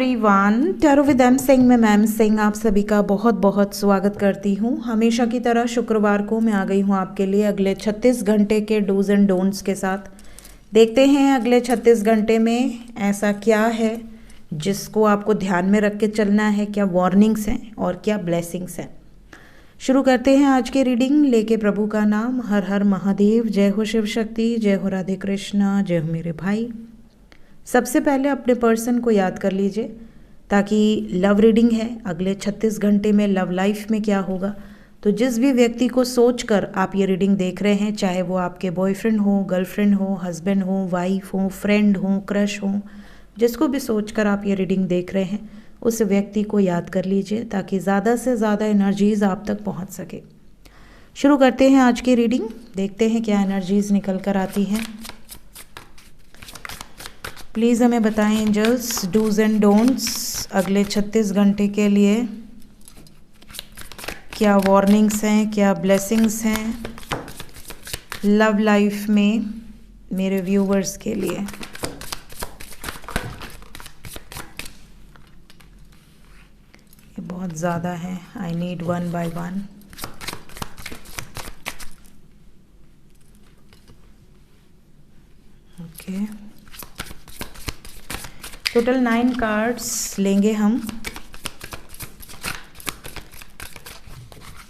Everyone, tarot with M Singh में ma'am Singh आप सभी का बहुत बहुत स्वागत करती हूँ। हमेशा की तरह शुक्रवार को मैं आ गई हूँ आपके लिए अगले 36 घंटे के डूज एंड डोंट्स के साथ। देखते हैं अगले 36 घंटे में ऐसा क्या है जिसको आपको ध्यान में रख के चलना है, क्या वार्निंग्स हैं और क्या ब्लेसिंग्स हैं। शुरू करते हैं आज की रीडिंग लेके प्रभु का नाम। हर हर महादेव, जय हो शिव शक्ति, जय हो राधे कृष्णा, जय हो मेरे भाई। सबसे पहले अपने पर्सन को याद कर लीजिए ताकि लव रीडिंग है, अगले 36 घंटे में लव लाइफ में क्या होगा। तो जिस भी व्यक्ति को सोचकर आप ये रीडिंग देख रहे हैं, चाहे वो आपके बॉयफ्रेंड हो, गर्लफ्रेंड हो, हस्बैंड हो, वाइफ हो, फ्रेंड हो, क्रश हो, जिसको भी सोचकर आप ये रीडिंग देख रहे हैं उस व्यक्ति को याद कर लीजिए ताकि ज़्यादा से ज़्यादा एनर्जीज़ आप तक पहुँच सके। शुरू करते हैं आज की रीडिंग, देखते हैं क्या एनर्जीज़ निकल कर आती हैं। प्लीज़ हमें बताएं एंजल्स, डूज एंड डोंट्स अगले 36 घंटे के लिए क्या वार्निंग्स हैं, क्या ब्लेसिंग्स हैं लव लाइफ में मेरे व्यूवर्स के लिए। ये बहुत ज़्यादा है, I need one by one. Okay, total 9 cards लेंगे हम।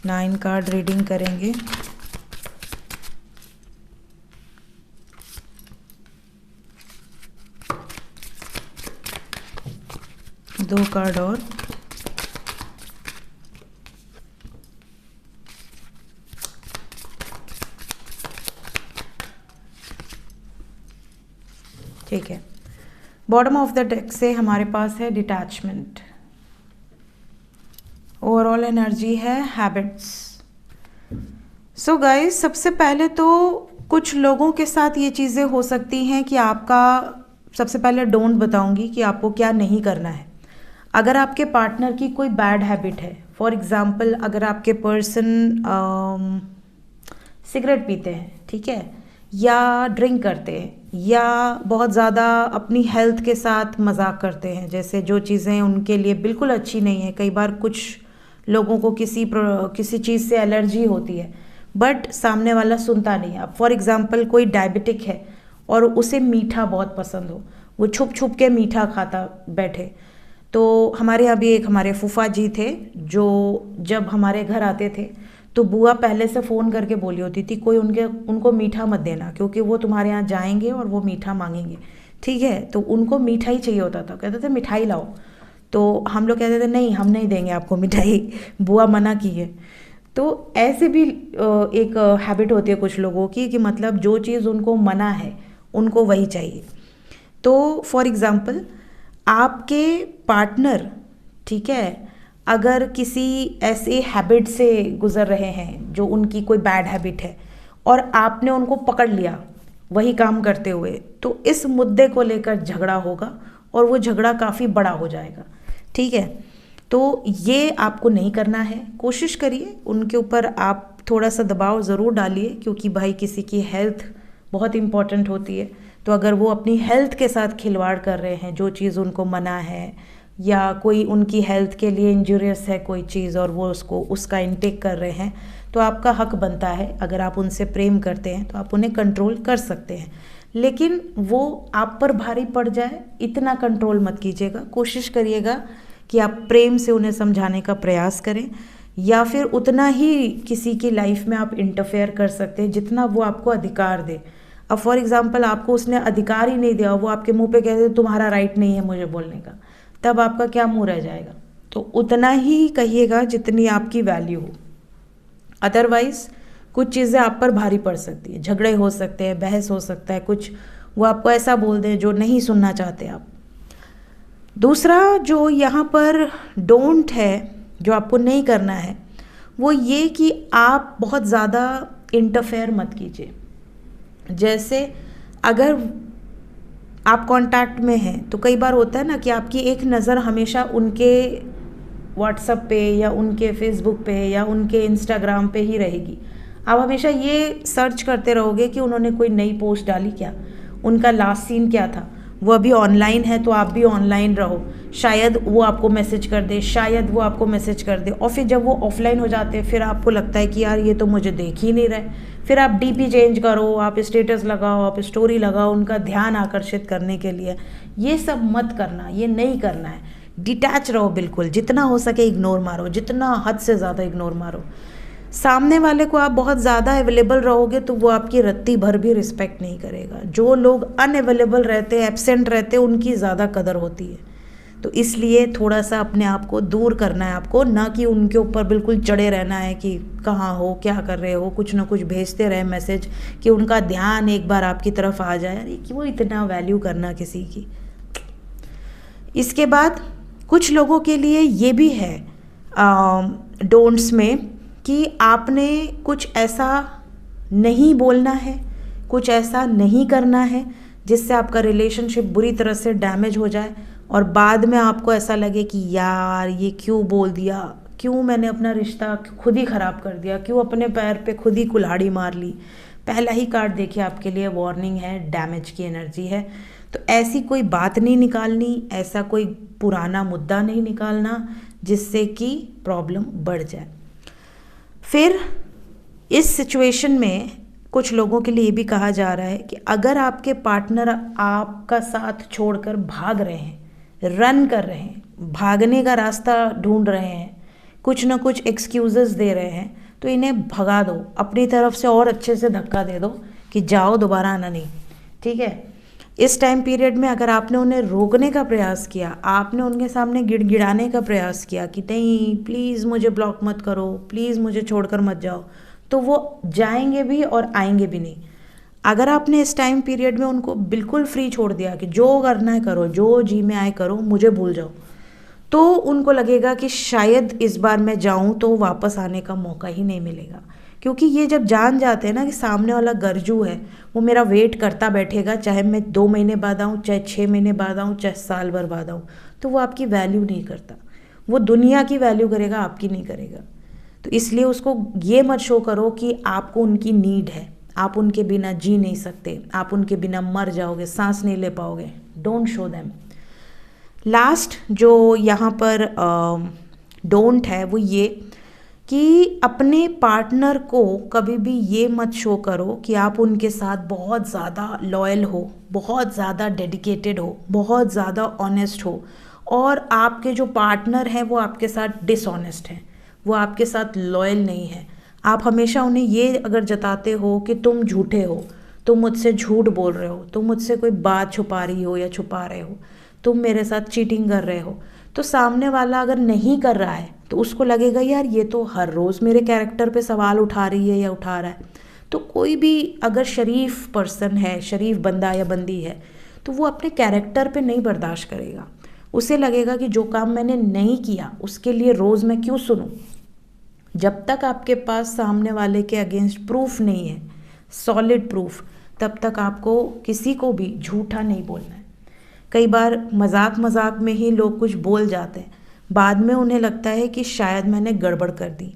9 कार्ड रीडिंग करेंगे। दो कार्ड और। ठीक है, बॉटम ऑफ द डेक से हमारे पास है डिटैचमेंट। ओवरऑल एनर्जी है हैबिट्स। सो गाइस, सबसे पहले तो कुछ लोगों के साथ ये चीज़ें हो सकती हैं कि आपका, सबसे पहले डोंट बताऊंगी कि आपको क्या नहीं करना है। अगर आपके पार्टनर की कोई बैड हैबिट है, फॉर एग्जांपल अगर आपके पर्सन सिगरेट पीते हैं, ठीक है, या ड्रिंक करते हैं, या बहुत ज़्यादा अपनी हेल्थ के साथ मजाक करते हैं, जैसे जो चीज़ें उनके लिए बिल्कुल अच्छी नहीं है। कई बार कुछ लोगों को किसी चीज़ से एलर्जी होती है बट सामने वाला सुनता नहीं है। अब फॉर एग्जांपल कोई डायबिटिक है और उसे मीठा बहुत पसंद हो, वो छुप छुप के मीठा खाता बैठे। तो हमारे यहाँ भी एक हमारे फूफा जी थे जो जब हमारे घर आते थे तो बुआ पहले से फ़ोन करके बोली होती थी कोई उनको मीठा मत देना क्योंकि वो तुम्हारे यहाँ जाएंगे और वो मीठा मांगेंगे, ठीक है। तो उनको मीठा ही चाहिए होता था, कहते थे मिठाई लाओ। तो हम लोग कहते थे नहीं, हम नहीं देंगे आपको मिठाई, बुआ मना की है। तो ऐसे भी एक हैबिट होती है कुछ लोगों की कि मतलब जो चीज़ उनको मना है उनको वही चाहिए। तो फॉर एग्ज़ाम्पल आपके पार्टनर, ठीक है, अगर किसी ऐसे हैबिट से गुज़र रहे हैं जो उनकी कोई बैड हैबिट है और आपने उनको पकड़ लिया वही काम करते हुए, तो इस मुद्दे को लेकर झगड़ा होगा और वो झगड़ा काफ़ी बड़ा हो जाएगा, ठीक है। तो ये आपको नहीं करना है। कोशिश करिए उनके ऊपर आप थोड़ा सा दबाव ज़रूर डालिए क्योंकि भाई किसी की हेल्थ बहुत इम्पॉर्टेंट होती है। तो अगर वो अपनी हेल्थ के साथ खिलवाड़ कर रहे हैं, जो चीज़ उनको मना है या कोई उनकी हेल्थ के लिए इंजूरियस है कोई चीज़ और वो उसका इनटेक कर रहे हैं, तो आपका हक बनता है, अगर आप उनसे प्रेम करते हैं तो आप उन्हें कंट्रोल कर सकते हैं। लेकिन वो आप पर भारी पड़ जाए इतना कंट्रोल मत कीजिएगा। कोशिश करिएगा कि आप प्रेम से उन्हें समझाने का प्रयास करें या फिर उतना ही किसी की लाइफ में आप इंटरफेयर कर सकते हैं जितना वो आपको अधिकार दे। अब फॉर एग्ज़ाम्पल आपको उसने अधिकार ही नहीं दिया, वो आपके मुँह पे कहते तुम्हारा राइट नहीं है मुझे बोलने का, तब आपका क्या मुंह रह जाएगा। तो उतना ही कहिएगा जितनी आपकी वैल्यू हो। अदरवाइज़ कुछ चीज़ें आप पर भारी पड़ सकती है, झगड़े हो सकते हैं, बहस हो सकता है, कुछ वो आपको ऐसा बोल दें जो नहीं सुनना चाहते आप। दूसरा जो यहाँ पर डोंट है, जो आपको नहीं करना है, वो ये कि आप बहुत ज़्यादा इंटरफेयर मत कीजिए। जैसे अगर आप कांटेक्ट में हैं तो कई बार होता है ना कि आपकी एक नज़र हमेशा उनके व्हाट्सएप पे या उनके फेसबुक पे या उनके इंस्टाग्राम पे ही रहेगी। आप हमेशा ये सर्च करते रहोगे कि उन्होंने कोई नई पोस्ट डाली क्या, उनका लास्ट सीन क्या था, वो अभी ऑनलाइन है तो आप भी ऑनलाइन रहो, शायद वो आपको मैसेज कर दे, शायद वो आपको मैसेज कर दे, और फिर जब वो ऑफलाइन हो जाते हैं फिर आपको लगता है कि यार ये तो मुझे देख ही नहीं रहे, फिर आप डीपी चेंज करो, आप स्टेटस लगाओ, आप स्टोरी लगाओ उनका ध्यान आकर्षित करने के लिए। ये सब मत करना, ये नहीं करना है। डिटैच रहो बिल्कुल, जितना हो सके इग्नोर मारो, जितना हद से ज़्यादा इग्नोर मारो। सामने वाले को आप बहुत ज़्यादा अवेलेबल रहोगे तो वो आपकी रत्ती भर भी रिस्पेक्ट नहीं करेगा। जो लोग अनअवेलेबल रहते हैं, एब्सेंट रहते हैं, उनकी ज़्यादा कदर होती है। तो इसलिए थोड़ा सा अपने आप को दूर करना है आपको, ना कि उनके ऊपर बिल्कुल चढ़े रहना है कि कहाँ हो, क्या कर रहे हो, कुछ ना कुछ भेजते रहे मैसेज कि उनका ध्यान एक बार आपकी तरफ आ जाए। अरे कि वो इतना वैल्यू करना किसी की। इसके बाद कुछ लोगों के लिए ये भी है डोंट्स में कि आपने कुछ ऐसा नहीं बोलना है, कुछ ऐसा नहीं करना है जिससे आपका रिलेशनशिप बुरी तरह से डैमेज हो जाए और बाद में आपको ऐसा लगे कि यार ये क्यों बोल दिया, क्यों मैंने अपना रिश्ता खुद ही ख़राब कर दिया, क्यों अपने पैर पे खुद ही कुल्हाड़ी मार ली। पहला ही कार्ड देखिए आपके लिए वार्निंग है, डैमेज की एनर्जी है। तो ऐसी कोई बात नहीं निकालनी, ऐसा कोई पुराना मुद्दा नहीं निकालना जिससे कि प्रॉब्लम बढ़ जाए। फिर इस सिचुएशन में कुछ लोगों के लिए भी कहा जा रहा है कि अगर आपके पार्टनर आपका साथ छोड़कर भाग रहे हैं, रन कर रहे हैं, भागने का रास्ता ढूंढ रहे हैं, कुछ ना कुछ एक्सक्यूजेस दे रहे हैं, तो इन्हें भगा दो, अपनी तरफ से और अच्छे से धक्का दे दो कि जाओ, दोबारा आना नहीं। ठीक है। इस टाइम पीरियड में अगर आपने उन्हें रोकने का प्रयास किया, आपने उनके सामने गिड़गिड़ाने का प्रयास किया कि नहीं प्लीज़ मुझे ब्लॉक मत करो, प्लीज़ मुझे छोड़कर मत जाओ, तो वो जाएंगे भी और आएंगे भी नहीं। अगर आपने इस टाइम पीरियड में उनको बिल्कुल फ्री छोड़ दिया कि जो करना है करो, जो जी में आए करो, मुझे भूल जाओ, तो उनको लगेगा कि शायद इस बार मैं जाऊं तो वापस आने का मौका ही नहीं मिलेगा। क्योंकि ये जब जान जाते हैं ना कि सामने वाला गरजू है, वो मेरा वेट करता बैठेगा, चाहे मैं 2 महीने बाद आऊँ, चाहे 6 महीने बाद आऊँ, चाहे साल भर बाद आऊँ, तो वो आपकी वैल्यू नहीं करता। वो दुनिया की वैल्यू करेगा, आपकी नहीं करेगा। तो इसलिए उसको ये मत शो करो कि आपको उनकी नीड है, आप उनके बिना जी नहीं सकते, आप उनके बिना मर जाओगे, सांस नहीं ले पाओगे। Don't show them. लास्ट जो यहाँ पर डोंट है वो ये कि अपने पार्टनर को कभी भी ये मत शो करो कि आप उनके साथ बहुत ज़्यादा लॉयल हो, बहुत ज़्यादा डेडिकेटेड हो, बहुत ज़्यादा ऑनेस्ट हो, और आपके जो पार्टनर हैं वो आपके साथ डिसऑनेस्ट हैं, वो आपके साथ लॉयल नहीं है। आप हमेशा उन्हें ये अगर जताते हो कि तुम झूठे हो, तुम मुझसे झूठ बोल रहे हो, तुम मुझसे कोई बात छुपा रही हो या छुपा रहे हो, तुम मेरे साथ चीटिंग कर रहे हो, तो सामने वाला अगर नहीं कर रहा है तो उसको लगेगा यार ये तो हर रोज़ मेरे कैरेक्टर पे सवाल उठा रही है या उठा रहा है। तो कोई भी अगर शरीफ पर्सन है, शरीफ बंदा या बंदी है, तो वो अपने कैरेक्टर पे नहीं बर्दाश्त करेगा। उसे लगेगा कि जो काम मैंने नहीं किया उसके लिए रोज़ मैं क्यों सुनूं। जब तक आपके पास सामने वाले के अगेंस्ट प्रूफ नहीं है, सॉलिड प्रूफ, तब तक आपको किसी को भी झूठा नहीं बोलना है। कई बार मजाक मजाक में ही लोग कुछ बोल जाते हैं, बाद में उन्हें लगता है कि शायद मैंने गड़बड़ कर दी,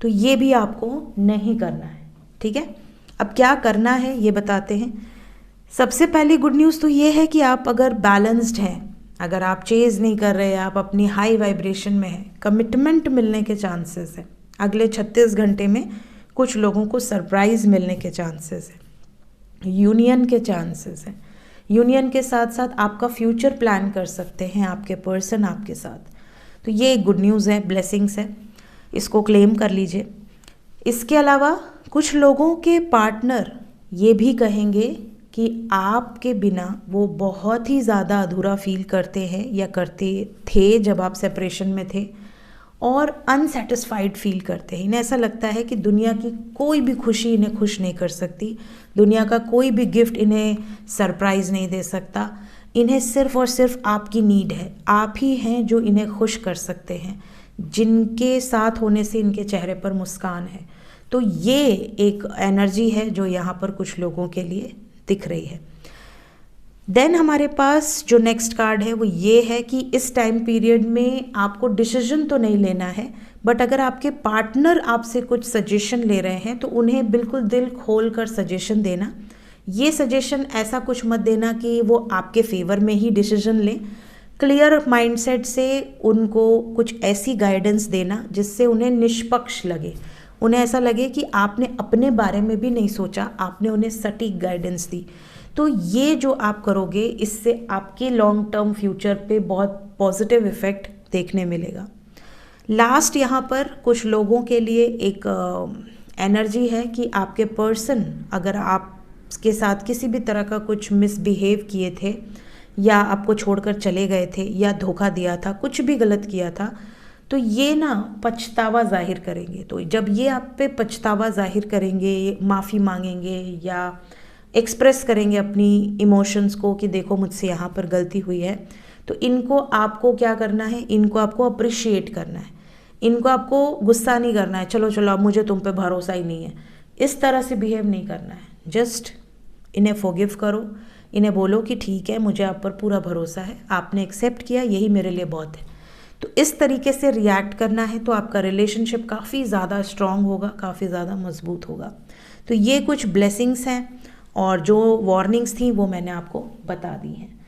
तो ये भी आपको नहीं करना है। ठीक है। अब क्या करना है ये बताते हैं। सबसे पहली गुड न्यूज़ तो ये है कि आप अगर बैलेंस्ड हैं, अगर आप चेज़ नहीं कर रहे, आप अपनी हाई वाइब्रेशन में हैं, कमिटमेंट मिलने के चांसेस हैं। अगले 36 घंटे में कुछ लोगों को सरप्राइज़ मिलने के चांसेस हैं, यूनियन के चांसेस हैं। यूनियन के साथ साथ आपका फ्यूचर प्लान कर सकते हैं आपके पर्सन आपके साथ। तो ये एक गुड न्यूज़ है, ब्लेसिंग्स है, इसको क्लेम कर लीजिए। इसके अलावा कुछ लोगों के पार्टनर ये भी कहेंगे कि आपके बिना वो बहुत ही ज़्यादा अधूरा फील करते हैं या करते थे जब आप सेपरेशन में थे, और अनसेटिस्फाइड फील करते हैं। इन्हें ऐसा लगता है कि दुनिया की कोई भी खुशी इन्हें खुश नहीं कर सकती, दुनिया का कोई भी गिफ्ट इन्हें सरप्राइज़ नहीं दे सकता। इन्हें सिर्फ़ और सिर्फ आपकी नीड है, आप ही हैं जो इन्हें खुश कर सकते हैं, जिनके साथ होने से इनके चेहरे पर मुस्कान है। तो ये एक एनर्जी है जो यहाँ पर कुछ लोगों के लिए दिख रही है। देन हमारे पास जो नेक्स्ट कार्ड है वो ये है कि इस टाइम पीरियड में आपको डिसीजन तो नहीं लेना है, बट अगर आपके पार्टनर आपसे कुछ सजेशन ले रहे हैं तो उन्हें बिल्कुल दिल खोल कर सजेशन देना ये सजेशन ऐसा कुछ मत देना कि वो आपके फेवर में ही डिसीजन लें। क्लियर माइंडसेट से उनको कुछ ऐसी गाइडेंस देना जिससे उन्हें निष्पक्ष लगे, उन्हें ऐसा लगे कि आपने अपने बारे में भी नहीं सोचा, आपने उन्हें सटीक गाइडेंस दी। तो ये जो आप करोगे इससे आपके लॉन्ग टर्म फ्यूचर पे बहुत पॉजिटिव इफ़ेक्ट देखने मिलेगा। लास्ट यहाँ पर कुछ लोगों के लिए एक एनर्जी है कि आपके पर्सन अगर आपके साथ किसी भी तरह का कुछ मिसबिहेव किए थे या आपको छोड़कर चले गए थे या धोखा दिया था, कुछ भी गलत किया था, तो ये ना पछतावा जाहिर करेंगे। तो जब ये आप पे पछतावा जाहिर करेंगे, माफ़ी मांगेंगे या एक्सप्रेस करेंगे अपनी इमोशंस को कि देखो मुझसे यहाँ पर गलती हुई है, तो इनको आपको क्या करना है, इनको आपको अप्रिशिएट करना है, इनको आपको गुस्सा नहीं करना है, चलो चलो अब मुझे तुम पे भरोसा ही नहीं है, इस तरह से बिहेव नहीं करना है। जस्ट इन्हें फॉरगिव करो, इन्हें बोलो कि ठीक है मुझे आप पर पूरा भरोसा है, आपने एक्सेप्ट किया, यही मेरे लिए बहुत है। तो इस तरीके से रिएक्ट करना है तो आपका रिलेशनशिप काफ़ी ज़्यादा स्ट्रॉन्ग होगा, काफ़ी ज़्यादा मजबूत होगा। तो ये कुछ ब्लेसिंग्स हैं और जो वार्निंग्स थी वो मैंने आपको बता दी हैं।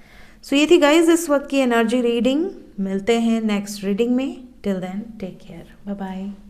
सो ये थी गाइज इस वक्त की एनर्जी रीडिंग। मिलते हैं नेक्स्ट रीडिंग में। Till then take care, bye bye.